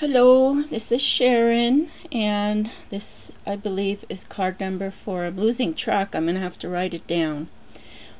Hello, this is Sharon, and this, I believe, is card number 4. I'm losing track. I'm gonna have to write it down.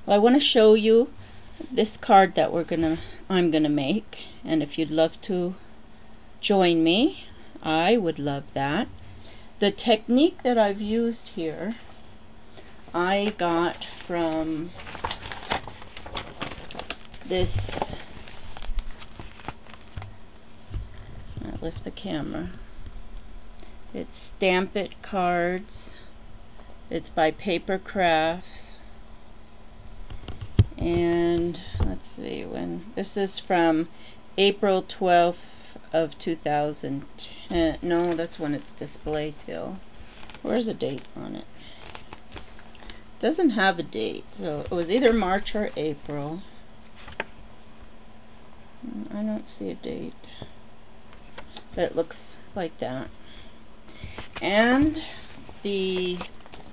Well, I want to show you this card that I'm gonna make, and if you'd love to join me, I would love that. The technique that I've used here, I got from this. Lift the camera. It's Stamp It cards. It's by Paper Crafts, and let's see when this is from April 12th of 2010. No, that's when it's displayed till. Where's the date on it? Doesn't have a date, so it was either March or April. I don't see a date, but it looks like that. And the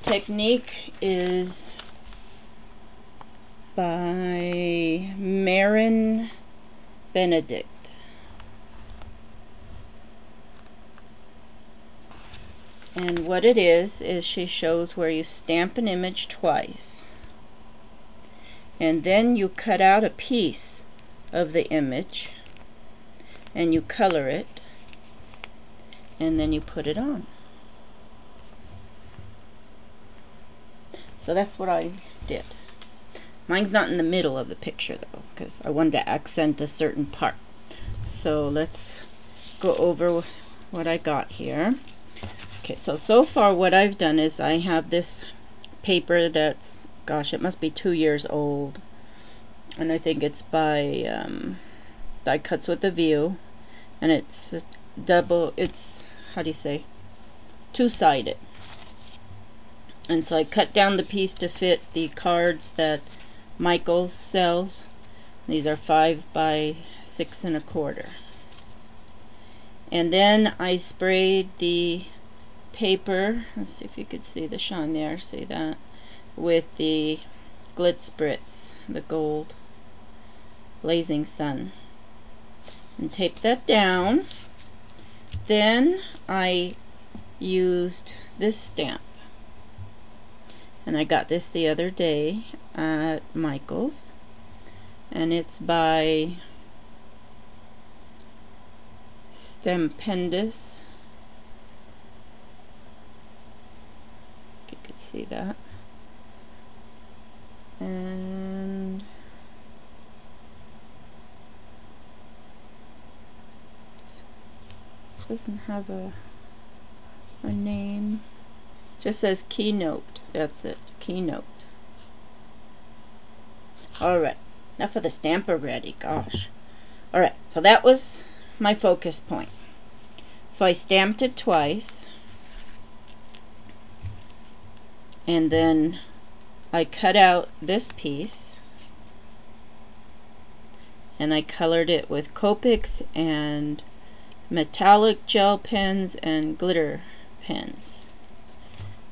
technique is by Marin Benedict. And what it is she shows where you stamp an image twice, and then you cut out a piece of the image and you color it, and then you put it on. So that's what I did. Mine's not in the middle of the picture though, because I wanted to accent a certain part. So let's go over what I got here. Okay, so far what I've done is I have this paper that's, gosh, it must be 2 years old, and I think it's by Die Cuts with a View, and it's how do you say, two-sided. And so I cut down the piece to fit the cards that Michaels sells. These are 5 by 6 1/4. And then I sprayed the paper, let's see if you could see the shine there, see that, with the Glitz Spritz, the gold Blazing Sun, and taped that down. Then I used this stamp, and I got this the other day at Michael's, and it's by Stampendous. If you could see that. And doesn't have a name, just says Keynote. That's it, Keynote. Alright, enough of the stamp already, gosh. Alright, so that was my focus point. So I stamped it twice, and then I cut out this piece and I colored it with Copics and metallic gel pens and glitter pens.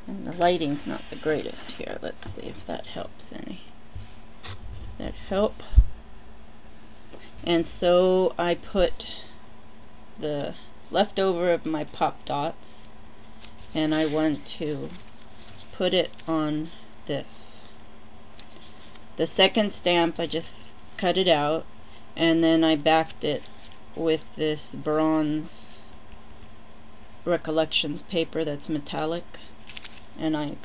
And the lighting's not the greatest here. Let's see if that helps any. That help. And so I put the leftover of my pop dots, and I want to put it on this. The second stamp, I just cut it out, and then I backed it with this bronze Recollections paper that's metallic. And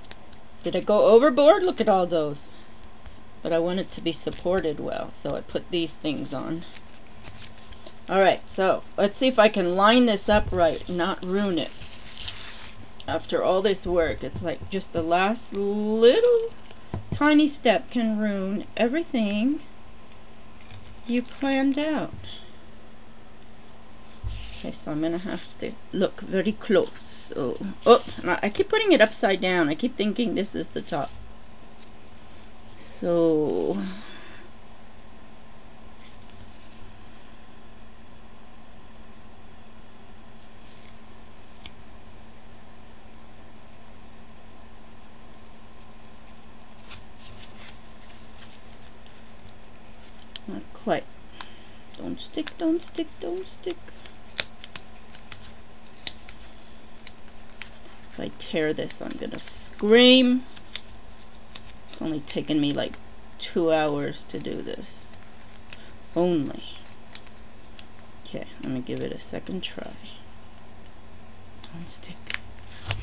did I go overboard? Look at all those. But I want it to be supported well, so I put these things on. Alright, so let's see if I can line this up right, not ruin it. After all this work, it's like just the last little tiny step can ruin everything you planned out. Okay, so I'm gonna have to look very close. Oh, I keep putting it upside down. I keep thinking this is the top. So not quite. Don't stick, don't stick, don't stick. If I tear this, I'm gonna scream. It's only taken me like 2 hours to do this. Only. Okay, let me give it a second try. One stick.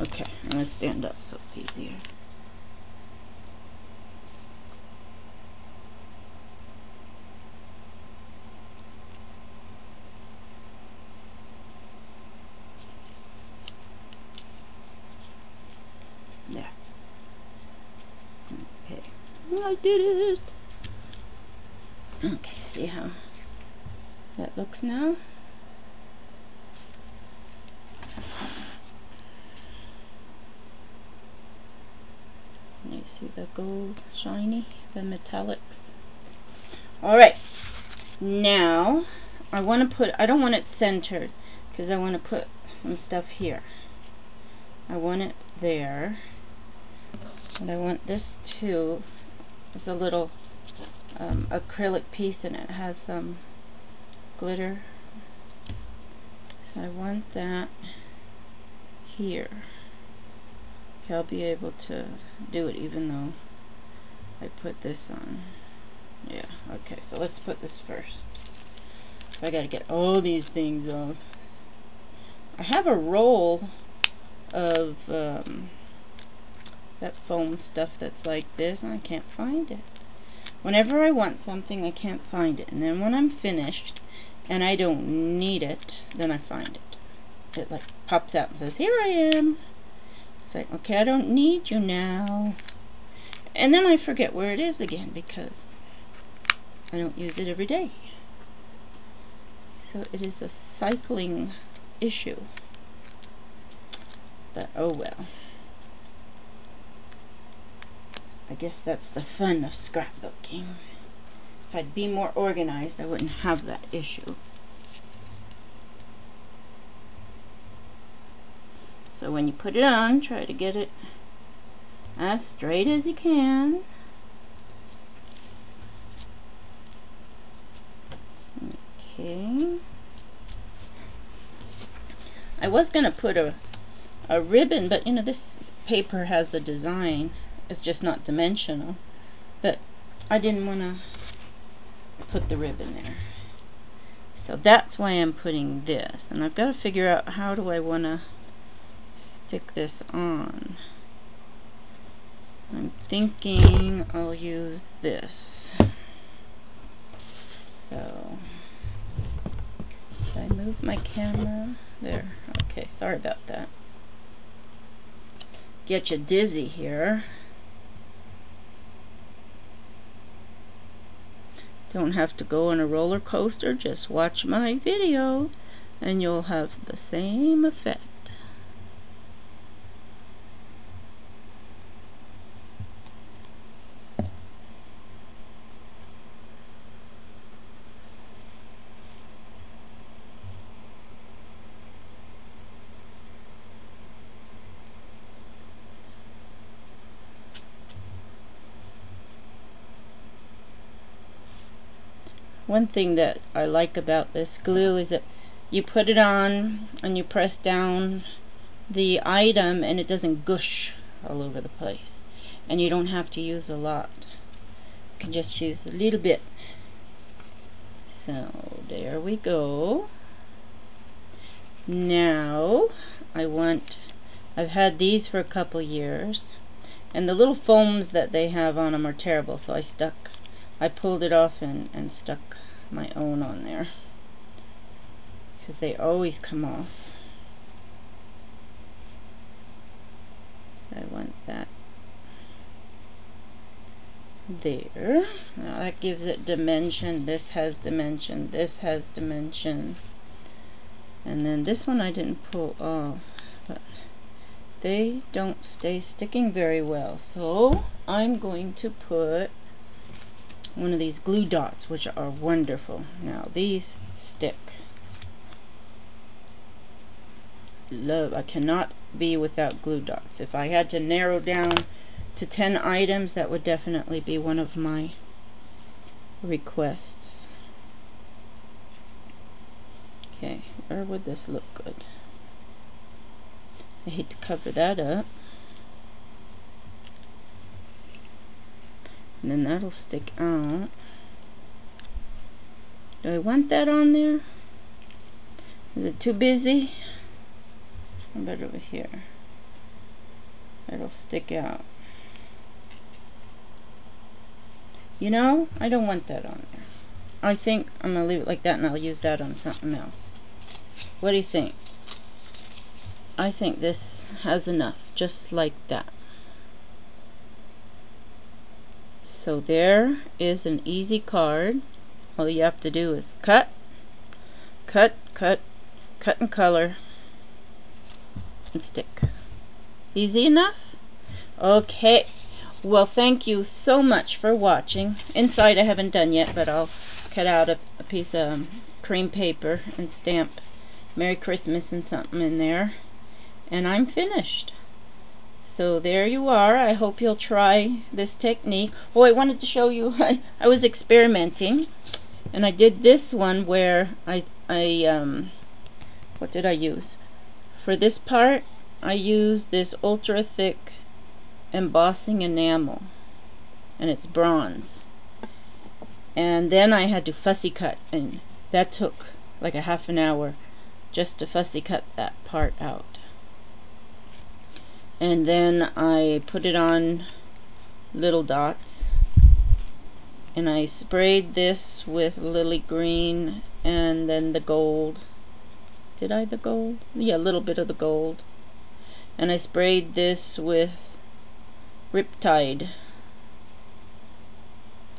Okay, I'm gonna stand up so it's easier. There. Okay, I did it. Okay, see how that looks now? You see the gold shiny, the metallics. All right, now I want to put, I don't want it centered because I want to put some stuff here. I want it there, and I want this too. There's a little acrylic piece and it has some glitter, so I want that here. Okay, I'll be able to do it even though I put this on. Yeah, okay, so let's put this first. So I gotta get all these things off. I have a roll of that foam stuff that's like this, and I can't find it. Whenever I want something, I can't find it, and then when I'm finished and I don't need it, then I find it. It like pops out and says, "Here I am." It's like, okay, I don't need you now. And then I forget where it is again because I don't use it every day. So it is a cycling issue. But oh well. I guess that's the fun of scrapbooking. If I'd be more organized, I wouldn't have that issue. So when you put it on, try to get it as straight as you can. Okay. I was going to put a ribbon, but you know, this paper has a design. It's just not dimensional. But I didn't want to put the ribbon there. So that's why I'm putting this. And I've got to figure out how do I want to stick this on. I'm thinking I'll use this. So, should I move my camera? There. Okay, sorry about that. Get you dizzy here. Don't have to go on a roller coaster, just watch my video and you'll have the same effect. One thing that I like about this glue is that you put it on and you press down the item and it doesn't gush all over the place. And you don't have to use a lot. You can just use a little bit. So there we go. Now I've had these for a couple years and the little foams that they have on them are terrible, so I pulled it off and stuck my own on there because they always come off. I want that there. Now that gives it dimension. This has dimension. This has dimension. And then this one I didn't pull off, but they don't stay sticking very well. So I'm going to put one of these glue dots, which are wonderful. Now these stick. I cannot be without glue dots. If I had to narrow down to 10 items, that would definitely be one of my requests. Okay, where would this look good? I hate to cover that up. And then that'll stick out. Do I want that on there? Is it too busy? How about over here? That'll stick out. You know, I don't want that on there. I think I'm going to leave it like that, and I'll use that on something else. What do you think? I think this has enough, just like that. So there is an easy card. All you have to do is cut, cut, cut, cut and color, and stick. Easy enough? Okay. Well, thank you so much for watching. Inside I haven't done yet, but I'll cut out a piece of cream paper and stamp Merry Christmas and something in there. And I'm finished. So there you are. I hope you'll try this technique. Oh, I wanted to show you, I was experimenting, and I did this one where I what did I use? For this part, I used this ultra thick embossing enamel, and it's bronze. And then I had to fussy cut, and that took like a half an hour just to fussy cut that part out. And then I put it on little dots, and I sprayed this with lily green and then the gold. Did I the gold? Yeah, a little bit of the gold. And I sprayed this with Riptide,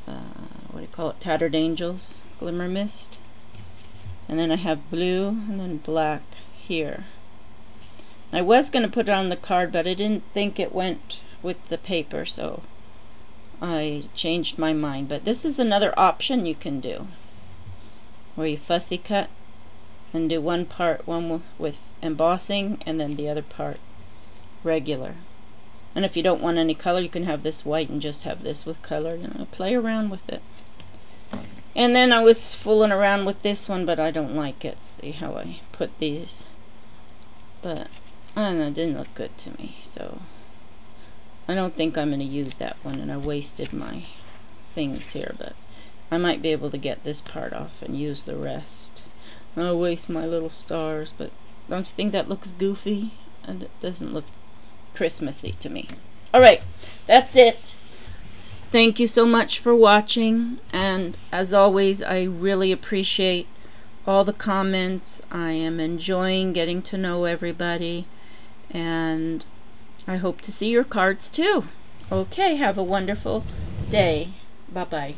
what do you call it, Tattered Angels Glimmer Mist. And then I have blue and then black here. I was going to put it on the card, but I didn't think it went with the paper, so I changed my mind. But this is another option you can do, where you fussy cut and do one part with embossing and then the other part regular. And if you don't want any color, you can have this white and just have this with color. You know, play around with it. And then I was fooling around with this one, but I don't like it. See how I put these? But I don't know, it didn't look good to me, so I don't think I'm going to use that one, and I wasted my things here, but I might be able to get this part off and use the rest. I'll waste my little stars, but don't you think that looks goofy? And it doesn't look Christmassy to me. Alright, that's it. Thank you so much for watching, and as always, I really appreciate all the comments. I am enjoying getting to know everybody, and I hope to see your cards too. Okay, have a wonderful day. Bye-bye.